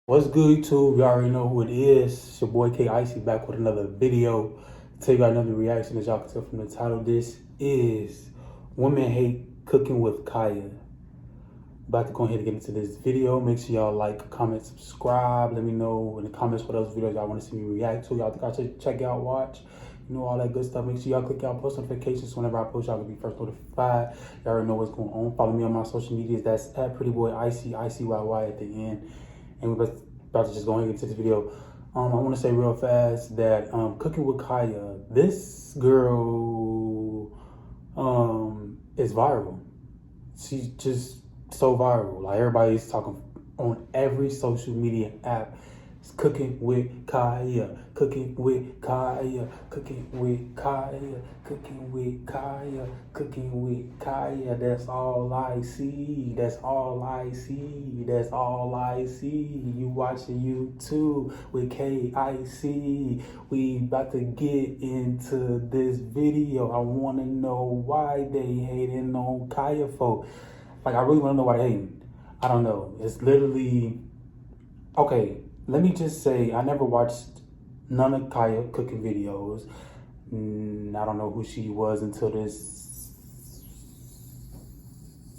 What's good, YouTube? You already know who it is. It's your boy Icyy back with another video. Tell you got another reaction. As y'all can tell from the title, this is Women Hate Cooking with Kya. About to go ahead and get into this video. Make sure y'all like, comment, subscribe. Let me know in the comments what else videos y'all want to see me react to. Y'all think I should check out, watch, all that good stuff. Make sure y'all click out post notifications. So whenever I post, y'all can be first notified. Y'all already know what's going on. Follow me on my social medias. That's at prettyboyicyy, Icyy at the end. And we're about to just go ahead and get into this video. I want to say real fast that Cooking with Kya, this girl is viral. She's just so viral. Like, everybody's talking on every social media app. It's Cooking with Kya, Cooking with Kya, Cooking with Kya, Cooking with Kya, Cooking with Kya. That's all I see. That's all I see. That's all I see. You watching YouTube with Icyy. We about to get into this video. I want to know why they hating on Kya folk. Like, I really want to know why they hating. I don't know. It's literally, okay, let me just say, I never watched none of Kya cooking videos. I don't know who she was until this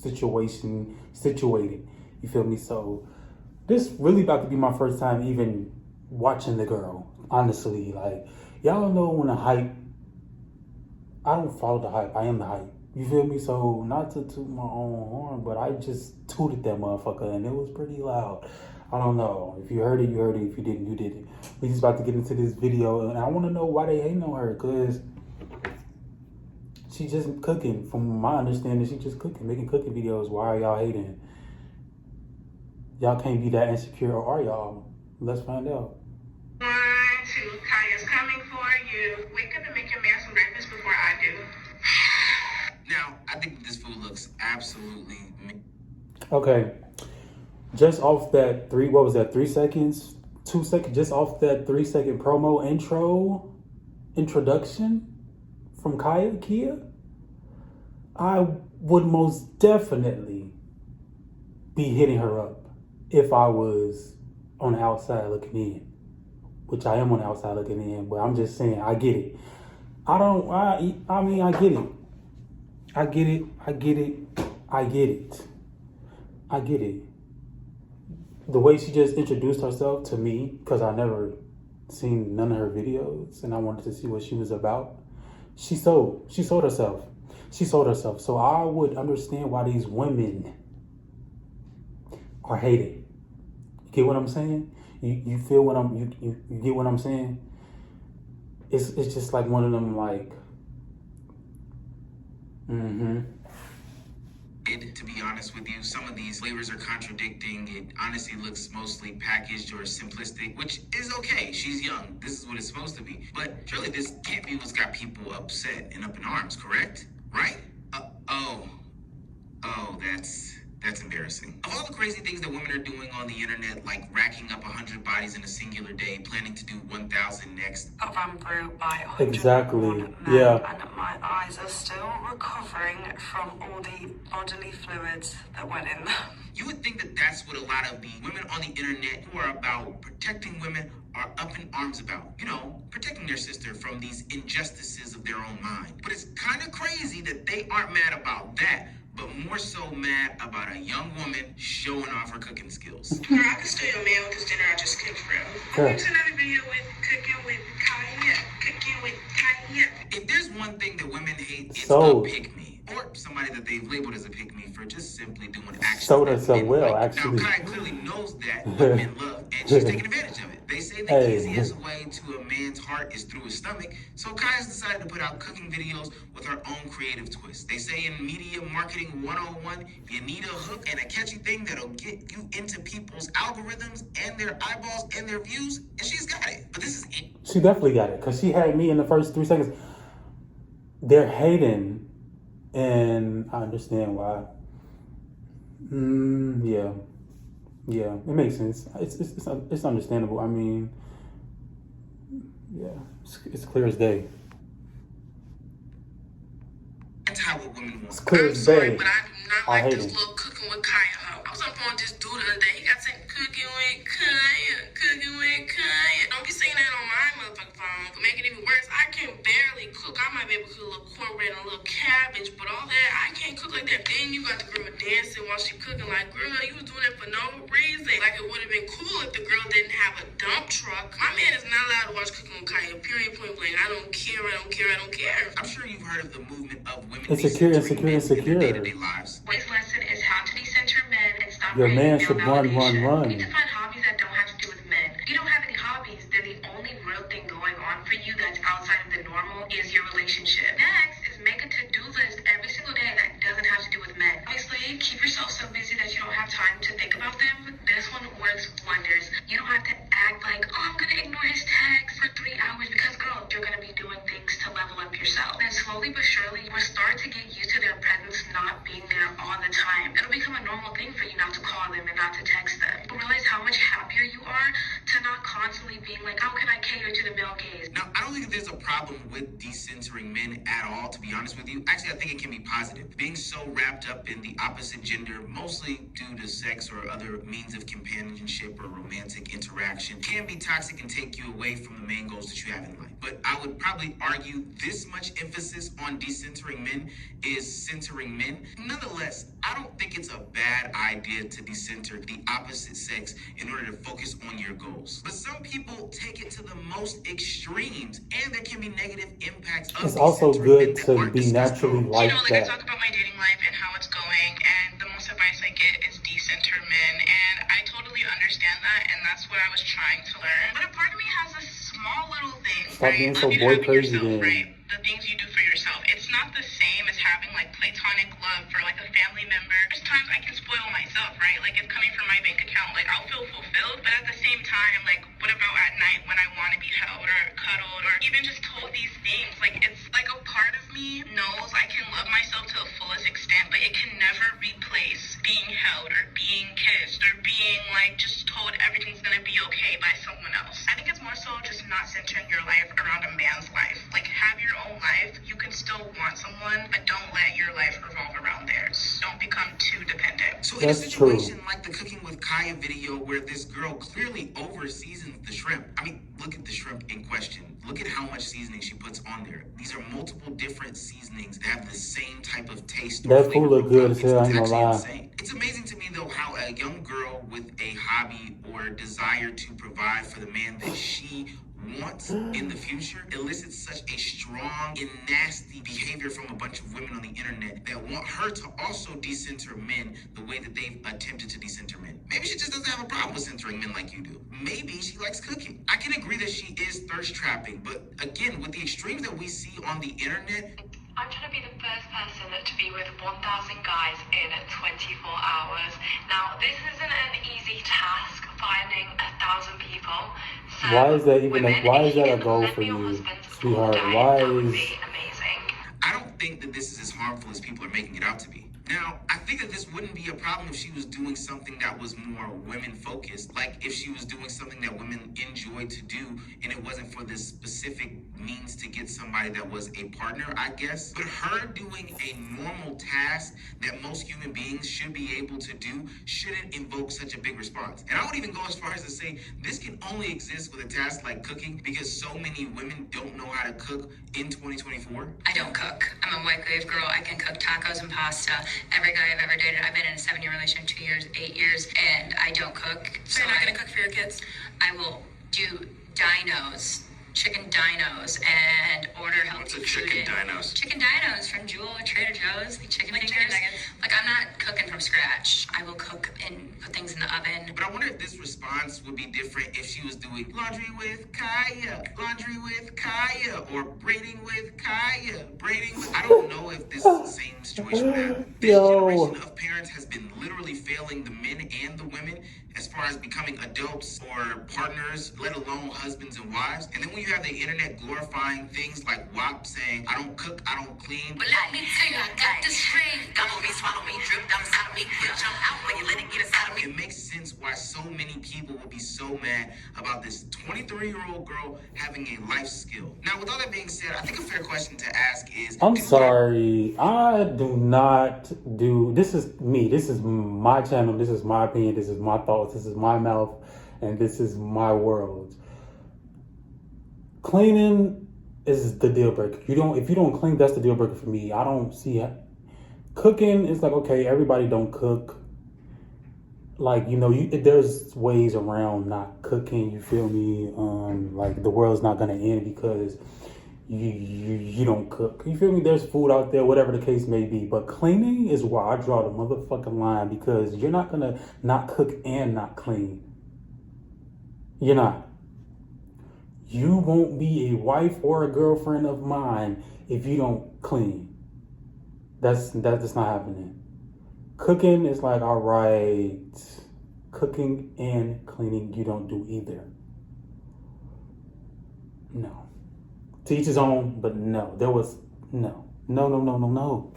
situated. You feel me? So this really about to be my first time even watching the girl. Honestly, like, y'all know when the hype, I don't follow the hype. I am the hype. You feel me? So not to toot my own horn, but I just tooted that motherfucker and it was pretty loud. I don't know. If you heard it, you heard it. If you didn't, you didn't. We just about to get into this video, and I want to know why they hating on her, because she just cooking. From my understanding, she just cooking, making cooking videos. Why are y'all hating? Y'all can't be that insecure, or are y'all? Let's find out. 1, 2, Kya's coming for you. Wake up and make your man some breakfast before I do. Now, I think this food looks absolutely... Okay. Just off that 3 seconds? 2 seconds? Just off that 3-second promo introduction from Kya, I would most definitely be hitting her up if I was on the outside looking in, which I am on the outside looking in, but I'm just saying, I get it. I mean, I get it. I get it. I get it. I get it. I get it. The way she just introduced herself to me, because I never seen none of her videos and I wanted to see what she was about. She sold herself. She sold herself. So I would understand why these women are hated. You get what I'm saying? You feel what you get what I'm saying? It's just like one of them, like, To be honest with you, some of these flavors are contradicting. It honestly looks mostly packaged or simplistic, which is okay. She's young. This is what it's supposed to be. But surely this can't be what's got people upset and up in arms, correct? Right? That's embarrassing. Of all the crazy things that women are doing on the internet, like racking up 100 bodies in a singular day, planning to do 1,000 next. I ran through by 101 exactly. men, Yeah. and my eyes are still recovering from all the bodily fluids that went in them. You would think that that's what a lot of the women on the internet who are about protecting women are up in arms about. You know, protecting their sister from these injustices of their own mind. But it's kind of crazy that they aren't mad about that, but more so mad about a young woman showing off her cooking skills. Girl, I can steal your man with this dinner I just cooked for him. Welcome to another video with Cooking with Kya. Cooking with Kya. If there's one thing that women hate, it's So, a pick-me. Or somebody that they've labeled as a pick-me for just simply doing actions. Sold herself well, actually. Now, Kya clearly knows that what men love, and she's taking advantage of it. They say the easiest way to a man's heart is through his stomach, so Kya's decided to put out cooking videos with her own creative twist. They say in Media Marketing 101, you need a hook and a catchy thing that'll get you into people's algorithms and their eyeballs and their views, and she's got it. But this is it. She definitely got it, because she had me in the first 3 seconds. They're hating, and I understand why. Yeah, it makes sense. It's understandable. I mean, yeah, it's clear as day. That's how a woman wants. It's clear I'm as sorry, day. but I do not I like hate this it. little Cooking with Kya hoe. was on the phone with this dude the other day. He got saying, cooking with Kya, cooking with Kya. Don't be saying that on my motherfucking phone. But make it even worse, I can barely cook. I might be able to cook a little cornbread and a little cabbage, but all that, I can't cook like that. Then you got the girl dancing while she cooking. Like, girl, you was doing it for no reason. Like, it would have been cool if the girl didn't have a dump truck. My man is not allowed to watch Cooking with Kya, period, point blank. I don't care, I don't care, I don't care. I'm sure you've heard of the movement of women Insecure. in their day-to-day lives. This lesson is how to decenter men and stop Your rating man male should run. validation. You need to find hobbies that don't have to do with men. If you don't have any hobbies, then the only real thing going on for you that's outside of the normal is your relationship. Next is make a to-do list every single day that doesn't have to do with men. Obviously, keep yourself so busy that you don't have time to think about them. This one works wonders. You don't have to act like, oh, I'm gonna ignore his text for 3 hours because, girl, you're gonna be doing things to level up yourself. And slowly but surely, we'll start to get used to their presence not being there all the time. It'll become a normal thing for you not to call them and not to text them. You'll realize how much happier you are to not constantly being like, how can I cater to the male gaze? Now, I don't think that there's a problem with decentering men at all, to be honest with you. Actually, I think it can be positive. Being so wrapped up in the opposite gender, mostly due to sex or other means of companionship or romantic interaction, can be toxic and take you away from the main goals that you have in life. But I would probably argue this much emphasis on decentering men is centering men. Nonetheless, I don't think it's a bad idea to decenter the opposite sex in order to focus on your goals. But some people take it to the most extremes, and there can be negative impacts of It's also decentering good men that to aren't be discussed naturally though. like I that. talk about my dating life and how it's going, and the most advice I get is decenter men, and I totally understand that, and that's what I was trying to learn. But a part of me has a small little thing, Stop right? being so Love you boy having crazy yourself, then. right? The things you do for yourself. It's not the same as having like platonic love for like a family member. There's times I can spoil myself, right? Like it's coming from my bank account, like I'll feel fulfilled, but at the same time, like what about at night when I want to be held or cuddled or even just told these things? Like it's like a part of me knows I can love myself to the fullest extent, but it can never replace being held or being kissed or being like just told everything's gonna be okay by someone else. I think it's more so just not centering your life around a man's life. Like have your own life. You can still want someone, but don't let your life revolve around theirs. Don't become too dependent. So in a That's situation true. like the Cooking with Kya video where this girl clearly over seasons the shrimp. I mean, look at the shrimp in question. Look at how much seasoning she puts on there. These are multiple different seasonings that have the same type of taste or That flavor food look good profile. as hell, I ain't gonna actually lie. insane. It's amazing to me though how a young girl with a hobby or desire to provide for the man that she wants in the future elicits such a strong and nasty behavior from a bunch of women on the internet that want her to also decenter men the way that they've attempted to decenter men. Maybe she just doesn't have a problem with centering men like you do. Maybe she likes cooking. I can agree that she is thirst trapping, but again, with the extremes that we see on the internet, I'm trying to be the first person to be with 1,000 guys in 24 hours. Now, this isn't an easy task, finding 1,000 people. So Why is that even women, why is if that a can goal lend for me your you, husband's sweetheart? diet, Why that would is be amazing. I don't think that this is as harmful as people are making it out to be. Now, I think that this wouldn't be a problem if she was doing something that was more women focused, like if she was doing something that women enjoy to do and it wasn't for this specific means to get somebody that was a partner, I guess. But her doing a normal task that most human beings should be able to do shouldn't invoke such a big response. And I would even go as far as to say this can only exist with a task like cooking because so many women don't know how to cook in 2024. I don't cook. I'm a microwave girl. I can cook tacos and pasta. Every guy I've ever dated, I've been in a 7-year relationship, 2 years, 8 years, and I don't cook. So you're not gonna cook for your kids? I will do dinos, chicken dinos, and order healthy What's a food chicken in. dinos? Chicken dinos from Jewel or Trader Joe's, like chicken fingers. nuggets. Like I'm not cooking from scratch. I will cook and put things in the oven. But I wonder if this response would be different if she was doing laundry with Kya, laundry with Kya, or braiding with Kya, braiding with... I don't know if this is the same situation would happen. This generation of parents has been literally failing the men and the women as far as becoming adults or partners, let alone husbands and wives. And then when you have the internet glorifying things like WAP saying, I don't cook, I don't clean. But let me tell you, I got the strength. Gobble me, swallow me, drip down inside of me. Jump out when you let it get inside of me. It makes sense why so many people would be so mad about this 23-year-old girl having a life skill. Now, with all that being said, I think a fair question to ask is... I'm sorry. I do not do... This is me. This is my channel. This is my opinion. This is my thoughts. This is my mouth. And this is my world. Cleaning is the deal breaker. If you don't clean, that's the deal breaker for me. I don't see... Cooking is like, okay, everybody don't cook. Like, you know, there's ways around not cooking, you feel me? Like, the world's not gonna end because you don't cook. You feel me? There's food out there, whatever the case may be. But cleaning is where I draw the motherfucking line, because you're not gonna not cook and not clean. You're not. You won't be a wife or a girlfriend of mine if you don't clean. That's not happening. Cooking is like, all right, cooking and cleaning, you don't do either. No. To each his own, but no. There was, no. No.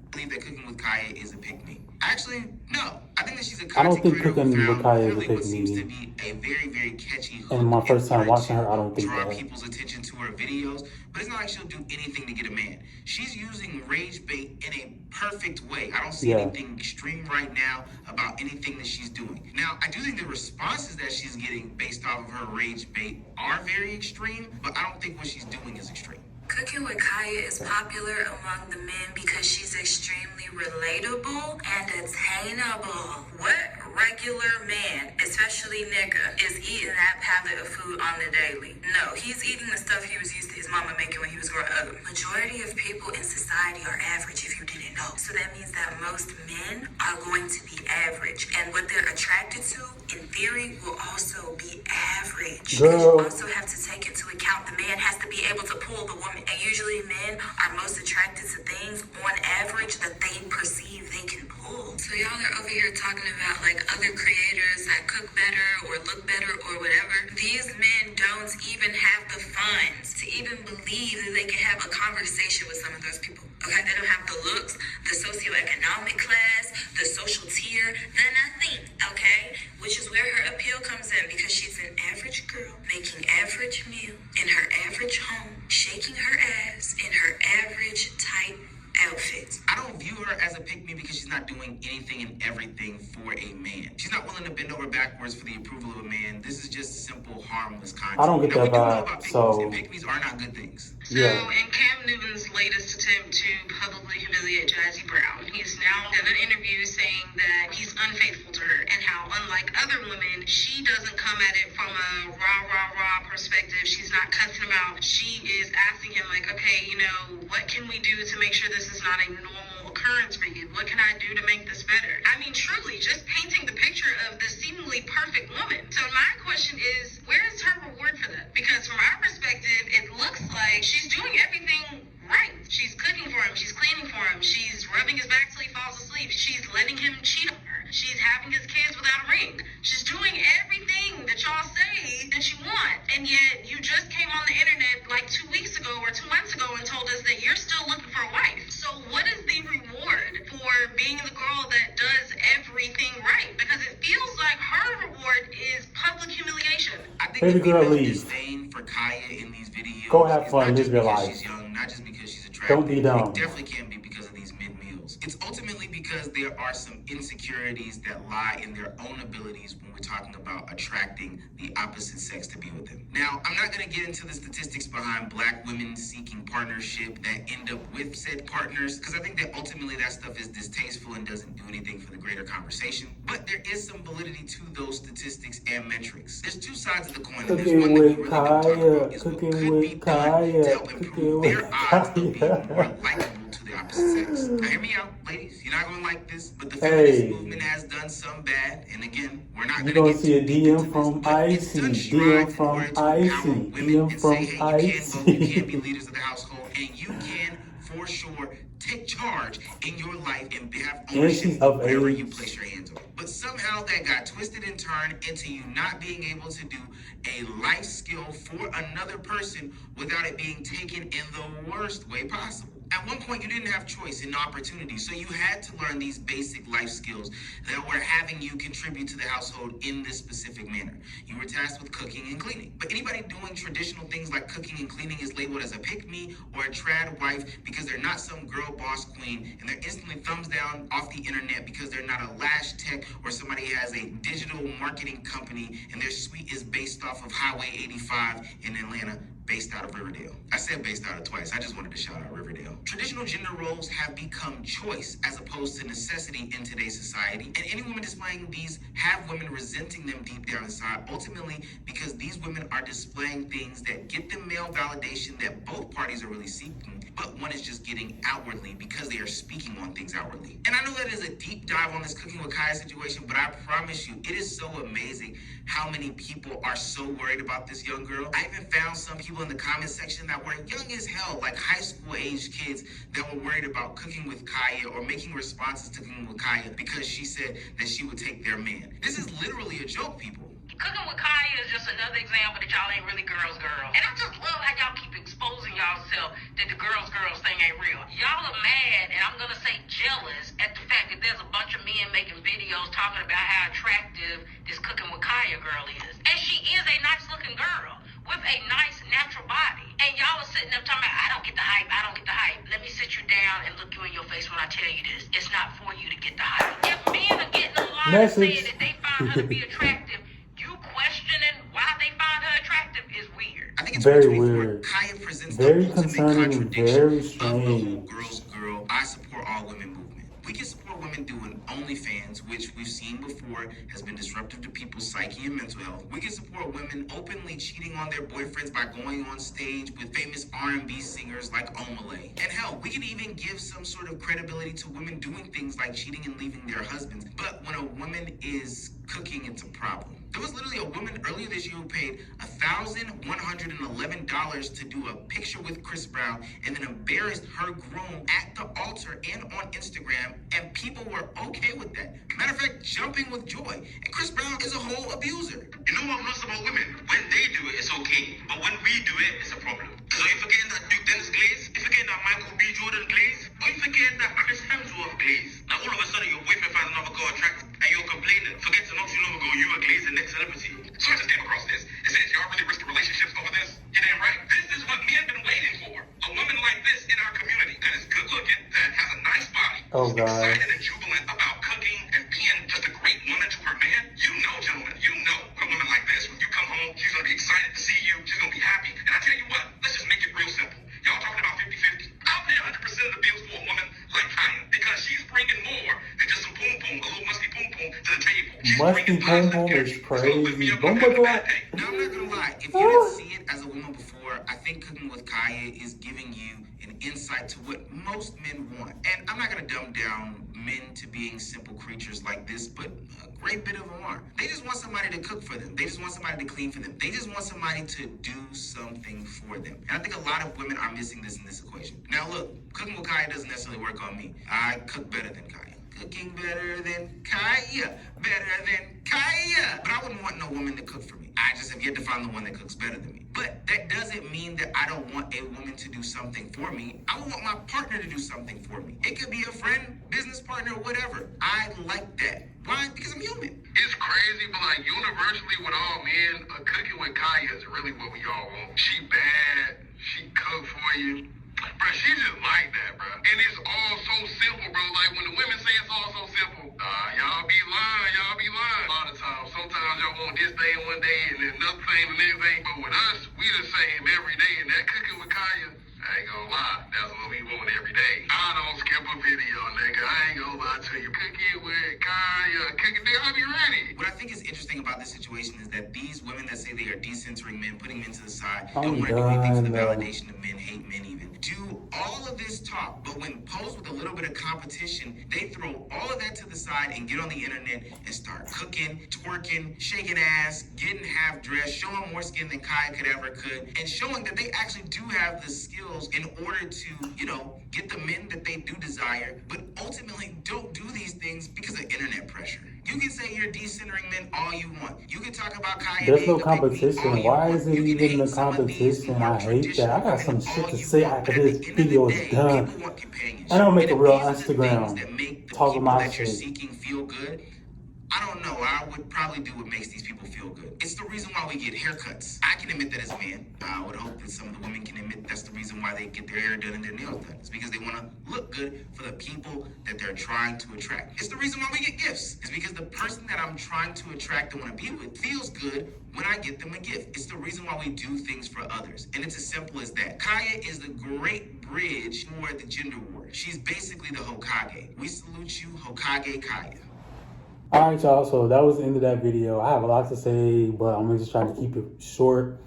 I believe that Cooking with Kya is a pick-me. Actually, no. I think that she's a I don't content think creator Cooking who with found Kya is a really what seems to pick-me. be a very, very catchy hook. And my first time in order watching her, to I don't think draw that. people's attention to her videos, but it's not like she'll do anything to get a man. She's using rage bait in a perfect way. I don't see anything extreme right now about anything that she's doing. Now, I do think the responses that she's getting based off of her rage bait are very extreme, but I don't think what she's doing is extreme. Cooking with Kya is popular among the men because she's extremely relatable and attainable. What regular man, especially nigga, is eating that pallet of food on the daily? No, he's eating the stuff he was used to his mama making when he was growing up. Majority of people in society are average, if you didn't know. So that means that most men are going to be average. And what they're attracted to, in theory, will also be average. Girl. Because you also have to take into account the man has to be able to pull the woman. And usually men are most attracted to things on average that they perceive they can pull. So y'all are over here talking about like other creators that cook better or look better or whatever. These men don't even have the funds to even believe that they can have a conversation with some of those people. Okay, they don't have the looks, the socioeconomic class, the social tier, the nothing, okay? Which is where her appeal comes in, because she's an average girl making average meal in her average home, shaking her ass in her average type outfits. I don't view her as a pick-me because she's not doing anything and everything for a man. She's not willing to bend over backwards for the approval of a man. This is just simple, harmless content. I don't get now, that we do know vibe, about pick-me's, so... and pick-me's are not good things. So, Yeah. in Cam Newton's latest attempt to publicly humiliate Jazzy Brown, he's now done an interview saying that he's unfaithful to her, and how, unlike other women, she doesn't come at it from a rah perspective. She's not cussing him out. She is asking him, like, okay, you know, what can we do to make sure this is not a normal occurrence for you? What can I do to make this better? I mean, truly, just painting the picture of this seemingly perfect woman. So my question is, where is her reward for that? Because from our perspective, it looks like she's doing everything right. She's cooking for him. She's cleaning for him. She's rubbing his back till he falls asleep. She's letting him cheat on her. She's having his kids without a ring. She's doing everything that y'all say that you want. And yet you just came on the internet like 2 weeks ago or 2 months ago and told us that you're still looking for a wife. So what is the reward for being the girl that does everything right? Because it feels like her reward is public humiliation. I think Baby the girl, female leave. disdain for Kya in these videos Go have is fun, not just live your because life. she's young, not just because she's attractive. Don't be dumb. It definitely can be because of these mid-meals. It's ultimately because there are some insecurities that lie in their own abilities when we're talking about attracting the opposite sex to be with them. Now, I'm not going to get into the statistics behind black women seeking partnership that end up with said partners, because I think that ultimately that stuff is distasteful and doesn't do anything for the greater conversation. But there is some validity to those statistics and metrics. There's two sides of the coin. And there's Cooking one that we with really don't talk about is what Cooking could with be done to help Kya, improve Cooking their with odds of being Kya. more likable to the opposite sex. Now, hear me out, ladies. You're not going to like this, but the feminist Hey. movement has done some bad. And again, we're not You're going gonna to see a get too deep into DM from this, but it's Icyy, done DM strive in from order to empower Icyy, women DM and from say, hey, you can vote, you can be Icyy. leaders of the household, and you can, for sure, take charge in your life and have And ownership she's of of whatever you age. place your hands on. But somehow that got twisted and turned into you not being able to do a life skill for another person without it being taken in the worst way possible. At one point, you didn't have choice and opportunity, so you had to learn these basic life skills that were having you contribute to the household in this specific manner. You were tasked with cooking and cleaning. But anybody doing traditional things like cooking and cleaning is labeled as a pick-me or a trad wife because they're not some girl boss queen, and they're instantly thumbs down off the internet because they're not a lash tech or somebody who has a digital marketing company and their suite is based off of Highway 85 in Atlanta, based out of Riverdale. I said based out of twice. I just wanted to shout out Riverdale. Traditional gender roles have become choice as opposed to necessity in today's society. And any woman displaying these have women resenting them deep down inside, ultimately because these women are displaying things that get them male validation that both parties are really seeking, but one is just getting outwardly because they are speaking on things outwardly. And I know that is a deep dive on this Cooking with Kya situation, but I promise you, it is so amazing how many people are so worried about this young girl. I even found some people in the comment section that were young as hell, like high school age kids that were worried about Cooking with Kya or making responses to Cooking with Kya because she said that she would take their man. This is literally a joke, people. Cooking with Kya is just another example that y'all ain't really girls. And I just love how y'all keep exposing y'allself that the girls thing ain't real. Y'all are mad, and I'm gonna say jealous at the fact that there's a bunch of men making videos talking about how attractive this Cooking with Kya girl is. And she is a nice looking girl with a nice natural body. And y'all are sitting up talking about, I don't get the hype. Let me sit you down and look you in your face when I tell you this. It's not for you to get the hype. If men are getting a lot of saying that they find her to be attractive, you questioning why they find her attractive is weird. I think it's Very weird. weird. Kya presents Very the ultimate concerning, contradiction very of the strange. whole girl's girl, I support all women movement. We can support women doing OnlyFans, which we've seen before has been disruptive to people's psyche and mental health. We can support women openly cheating on their boyfriends by going on stage with famous R&B singers like Omalay. And hell, we can even give some sort of credibility to women doing things like cheating and leaving their husbands. But when a woman is cooking, it's a problem. There was literally a woman earlier this year who paid $1,111 to do a picture with Chris Brown and then embarrassed her groom at the altar and on Instagram, and people were okay with that. Matter of fact, jumping with joy. And Chris Brown is a whole abuser. You know what most about women? When they do it, it's okay. But when we do it, it's a problem. So you're forgetting that Duke Dennis glaze? You're forgetting that Michael B. Jordan glaze? Or you forgetting that Chris Hemsworth glaze? Now all of a sudden your boyfriend finds another girl attractive and you're complaining. Forgetting not too long ago you were glazed the next celebrity. So I just came across this. It says y'all really risk relationships over this? You damn right. This is what men been waiting for. A woman like this in our community that is good looking, that has a nice body, Oh, God. excited and jubilant about cooking and being just a great woman to her man. You know, gentlemen, you know a woman like this, when you come home, she's gonna be excited to see you. She's gonna be happy. And I tell you what, let's just make it real simple. Y'all talking about 50-50. I'll pay 100% of the bills for a woman like Kya because she's bringing more than just some poom poom, a little musky poom poom to the table. She's Musky bringing poom positive poom is energy. So lift me crazy. up Don't when I'm having a look bad like. day. Now, I'm not gonna lie, if you didn't see it as a woman before, I think Cooking with Kya is giving you an insight to what most men want. And I'm not gonna dumb down men to being simple creatures like this, but a great bit of them are. They just want somebody to cook for them. They just want somebody to clean for them. They just want somebody to do something for them. And I think a lot of women are missing this in this equation. Now look, Cooking with Kya doesn't necessarily work on me. I cook better than Kya. Cooking better than Kya. Better than Kya. But I wouldn't want no woman to cook for me. I just have yet to find the one that cooks better than me. But that doesn't mean that I don't want a woman to do something for me. I want my partner to do something for me. It could be a friend, business partner, whatever. I like that. Why? Because I'm human. It's crazy, but like universally with all men, Cooking with Kya is really what we all want. She bad. She cook for you. Bro, she just like that, bro. And it's all so simple, bro. Like when the women say it's all so simple, y'all be lying. A lot of times. Sometimes y'all want this thing one day and then another thing the next day. But with us, we the same every day. And that Cooking with Kya, I ain't gonna lie, that's what we want every day. I don't skip a video, nigga. I ain't gonna lie to you. Cooking with Kya, cooking, I'll be ready. What I think is interesting about this situation is that these women that say they are decentering men, putting men to the side, I'm don't want to do anything for the done, validation of men, hate men even, do all of this talk, but when posed with a little bit of competition, they throw all of that to the side and get on the internet and start cooking, twerking, shaking ass, getting half dressed, showing more skin than Kya could, and showing that they actually do have the skills in order to, get the men that they do desire, but ultimately don't do these things because of internet pressure. You can say you're decentering men all you want. You can talk about Kaya There's being no a big meat all competition. you Why want. is it You can even a hate some of these competition? more I hate that. I traditional got some women shit all to you say want. after But at the this end of video the is day, done. people want companionship. And I'll make And a if real these are the things Instagram that make the talking people my that you're shit. seeking feel good, I don't know. I would probably do what makes these people feel good. It's the reason why we get haircuts. I can admit that as a man. I would hope that some of the women can admit that's the reason why they get their hair done and their nails done. It's because they want to look good for the people that they're trying to attract. It's the reason why we get gifts. It's because the person that I'm trying to attract and want to be with feels good when I get them a gift. It's the reason why we do things for others. And it's as simple as that. Kaya is the great bridge for the gender war. She's basically the Hokage. We salute you, Hokage Kaya. Alright, y'all, so that was the end of that video. I have a lot to say, but I'm just trying to keep it short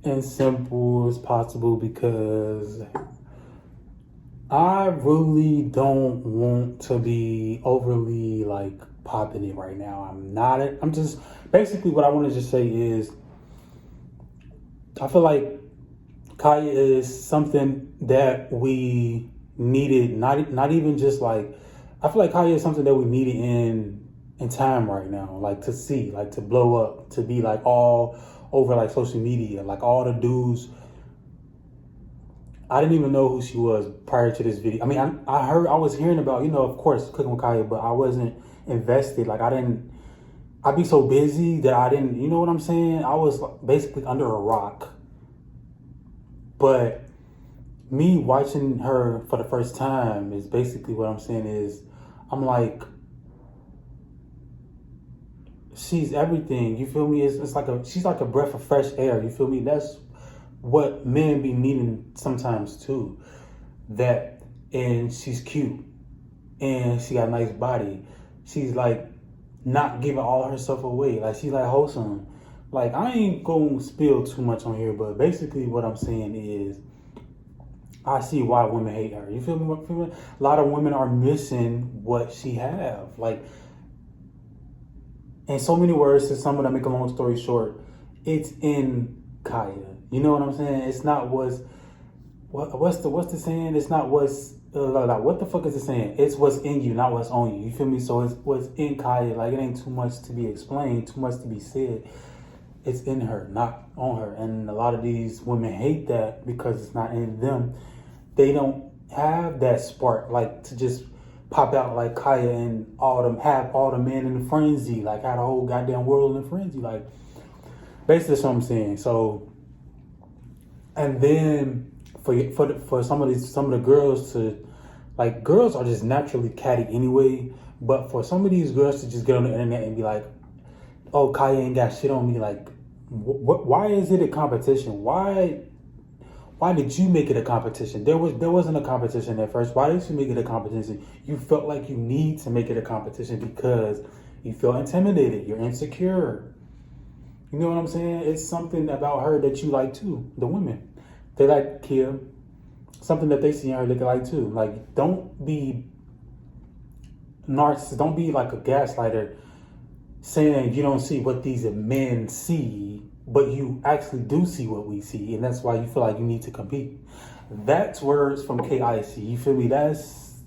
and simple as possible because I really don't want to be overly like popping it right now. I'm just basically what I want to just say is I feel like Kaya is something that we needed, not even just like I feel like Kaya is something that we needed in time right now, like to see, like to blow up, to be like all over like social media, like all the dudes. I didn't even know who she was prior to this video. I mean, I was hearing about, of course, Cooking with Kya, but I wasn't invested. Like I'd be so busy that I didn't, you know what I'm saying? I was basically under a rock. But me watching her for the first time is basically what I'm saying is, I'm like, she's everything. You feel me? It's like she's like a breath of fresh air. You feel me? That's what men be needing sometimes too. And she's cute, and she got a nice body. She's like not giving all herself away. Like she's like wholesome. Like I ain't gonna spill too much on here, but basically what I'm saying is, I see why women hate her. You feel me? A lot of women are missing what she have. Like, in so many words, to someone that make a long story short, it's in Kaya. You know what I'm saying? It's not what's the saying? It's not what's what the fuck is it saying? It's what's in you, not what's on you. You feel me? So it's what's in Kaya. Like it ain't too much to be explained, too much to be said. It's in her, not on her. And a lot of these women hate that because it's not in them. They don't have that spark, like to just pop out like Kaya and have all the men in a frenzy, like had a whole goddamn world in a frenzy. Like basically that's what I'm saying. So, and then for some of the girls to, like, girls are just naturally catty anyway, but for some of these girls to just get on the internet and be like, oh, Kaya ain't got shit on me, like, why is it a competition? Why did you make it a competition? There wasn't a competition at first. Why did you make it a competition? You felt like you need to make it a competition because you feel intimidated. You're insecure. You know what I'm saying? It's something about her that you like too. The women, they like Kya. Something that they see in her they like too. Like, don't be narcissist. Don't be like a gaslighter saying you don't see what these men see, but you actually do see what we see, and that's why you feel like you need to compete. That's words from Icyy. You feel me? That's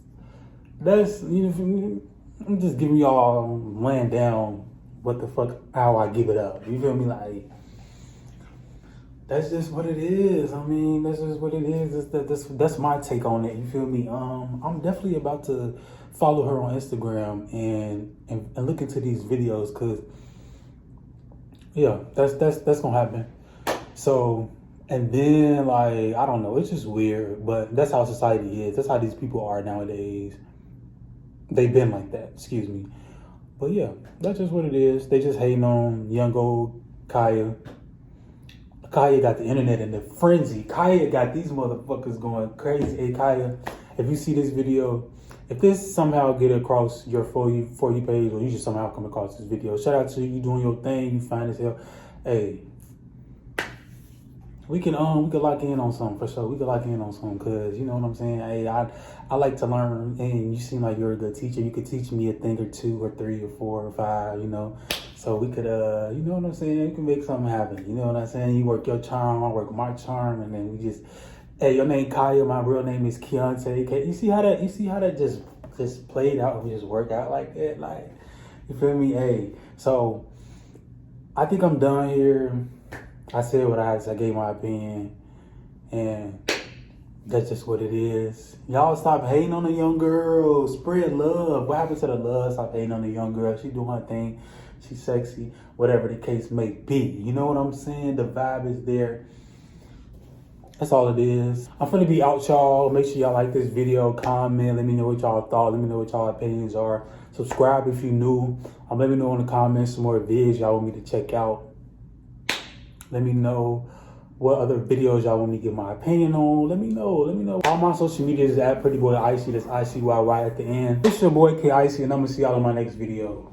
I'm just giving y'all laying down what the fuck how I give it up. You feel me? Like that's just what it is. I mean, that's just what it is. That's my take on it. You feel me? I'm definitely about to follow her on Instagram and look into these videos because yeah, that's gonna happen. So, and then like I don't know, it's just weird, but that's how society is. That's how these people are nowadays. They've been like that. Excuse me. But yeah, that's just what it is. They just hating on young old Kaya. Kaya got the internet in the frenzy. Kaya got these motherfuckers going crazy. Hey Kaya, if you see this video, if this somehow get across your for you page, or you just somehow come across this video, shout out to you doing your thing. You fine as hell. Hey, we can lock in on something for sure. We can lock in on something because you know what I'm saying. Hey, I like to learn, and you seem like you're a good teacher. You could teach me a thing or two or three or four or five. You know. So we could, you know what I'm saying? You can make something happen. You know what I'm saying? You work your charm, I work my charm, and then we just, hey, your name Kaya, my real name is Keontae. You see how that just played out and just worked out like that? Like, You feel me? Hey, so I think I'm done here. I said what I had to say. I gave my opinion. And that's just what it is. Y'all stop hating on the young girl. Spread love. What happened to the love? Stop hating on the young girl. She doing her thing. She's sexy. Whatever the case may be. You know what I'm saying? The vibe is there. That's all it is. I'm finna be out, y'all. Make sure y'all like this video, comment. Let me know what y'all thought. Let me know what y'all opinions are. Subscribe if you new. Let me know in the comments some more vids y'all want me to check out. Let me know what other videos y'all want me to give my opinion on. Let me know. All my social media is at Pretty Boy Icyy. That's Icyy at the end. It's your boy Icyy, and I'm gonna see y'all in my next video.